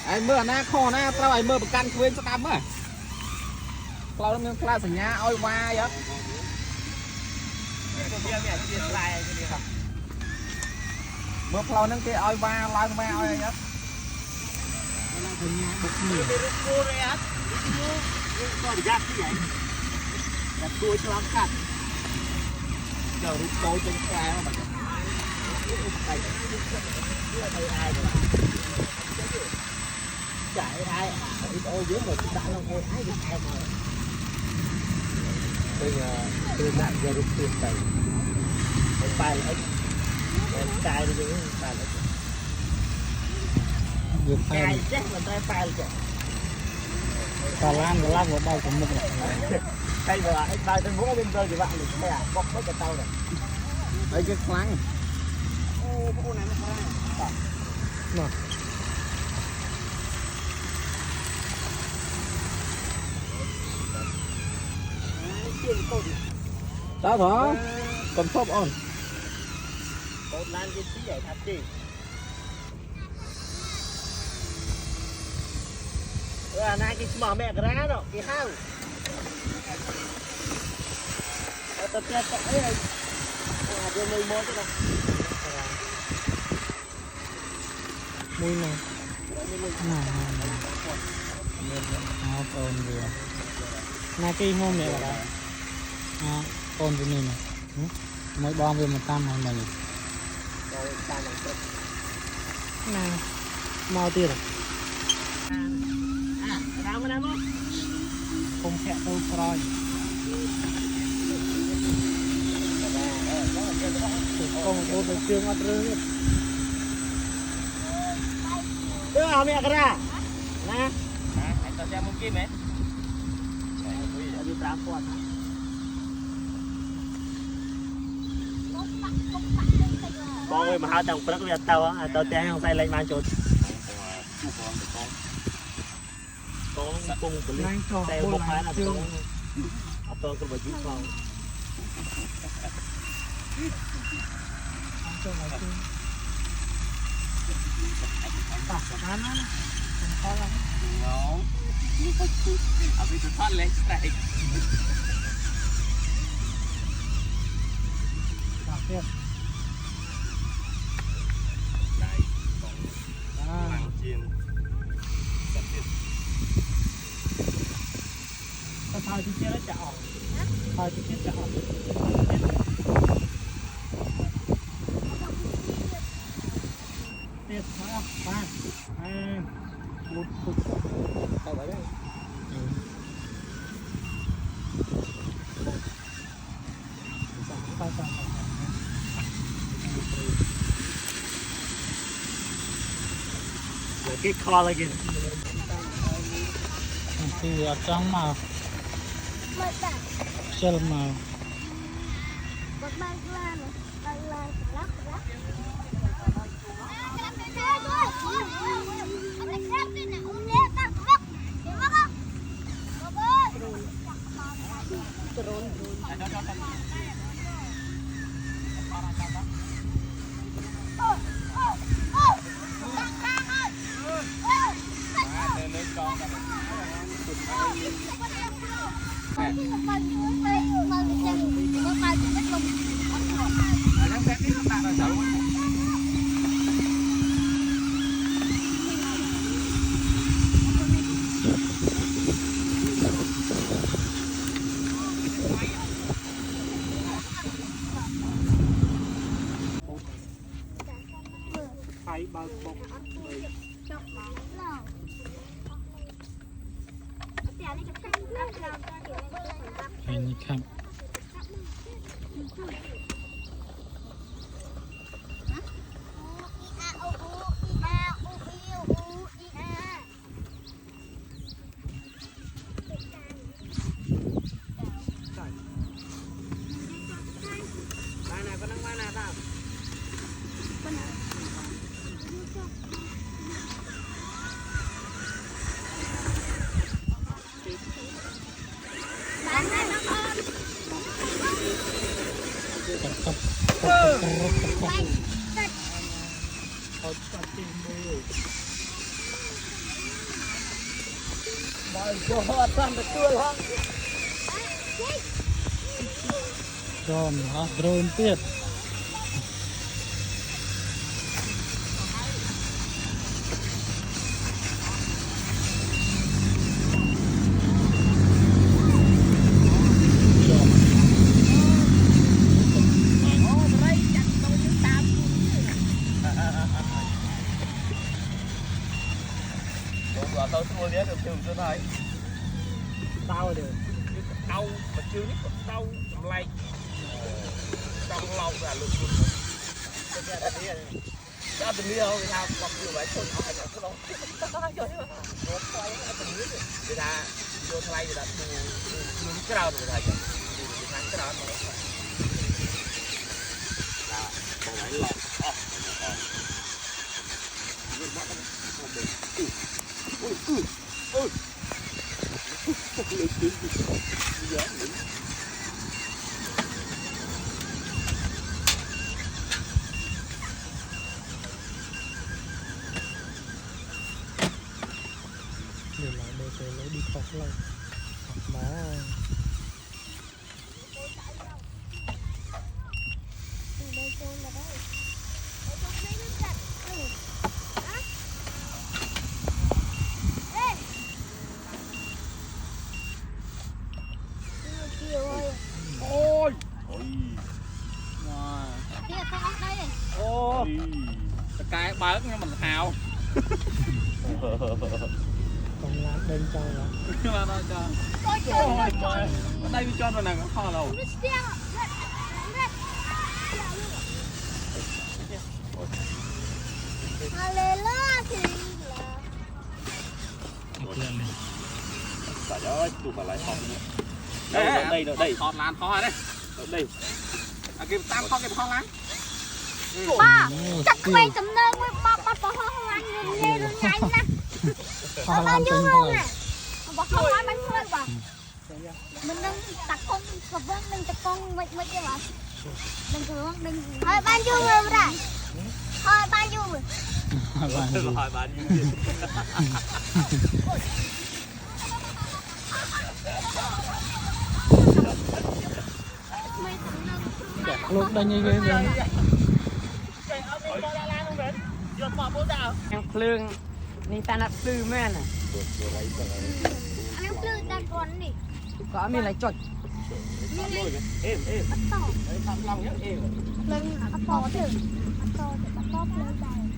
ai mưa na kho na tao ai mưa bậc căn quên cho tao á tao nó khai sảnh nhà ôi qua vậy mưa tao nó cái ôi qua lai qua ôi vậy tôi cho lắm cắt giờ rút tôi trên xe mà ai chạy ai ô dưới rồi chúng ta không ngồi ai được ai mà bây giờ tôi nặng giờ rút tiền tay một bài là em cài đi dưới bài là cài chết mà tay bài là Cả lan của bao cũng được đây rồi anh bay tới múa bên rơi thì bạn được mẹ bóc mấy cái tàu này đây cái khoáng ô cái này nó khoáng mà sao đó còn top on còn lan cái gì vậy thật gì nay cái mỏ mẹ cái ra đó cái hao tập ra cái này đưa mùi món cái đâu mùi này nào còn gì nay cái ngô mẹ là còn gì này mấy bom về một tam này nào mau tiền đâu mà đâu không sẽ tôi rồi không tôi phải chưa ngắt rơi đưa hả mẹ cái ra nè anh tao xem một kim ấy đi tám con con ơi mà hai đồng rất là tao á tao té không say lên mang chuột con cung của linh tay một phái là con tôi có phải chịu không Abi tu thoát lên này. Đây, còn chiên. Thôi thì chia nó chảo. Thôi thì chia chảo. Tiếp thôi, ba. Một cục. Thôi vậy đấy. Cái kho lại kìa. Thì ở trong màu sel màu bao bọc ini kan Rồi hả drone tiết tao thua nhé, được chừng cho này. tao được Đau mà chưa biết còn đau lay. Trong lòng là luôn luôn. Đã từng đi đâu người ta bọc vừa phải thôi hỏi là cái đó. Nó quay nó từng biết rồi. Người ta vô thay người ta đưa cái rau người ta đưa cái rau nó. Là còn phải lọt. để lại để về lấy đi khóc lên má Ôi. wow. Ô. Cái bớt nó mình hào còn lá bên trong là nó cho ở đây cho nó nè kho đâu Trời ơi, tụi bà lại thọt đây đây thọt làn thọt đấy đây kịp tam kho kịp kho lắm ba chắc quay tầm nơ với ba không ăn nghe luôn nhanh nè kho bao làn nhiêu trên không thôi nè bà không ăn bánh phơi bà mình đang tắt con cặp vâng đừng tắt con mấy cái bà đừng thường đừng thôi bao nhiêu người đây thôi bao nhiêu người hỏi bạn như vậy. lúc đây như cái gì em phượngนี่ตานัดซื้อแม่น่ะ anh em tư ta con đi ก็มีอะไรจด bắt tỏ lên bắt tỏ thử bắt tỏ lên đây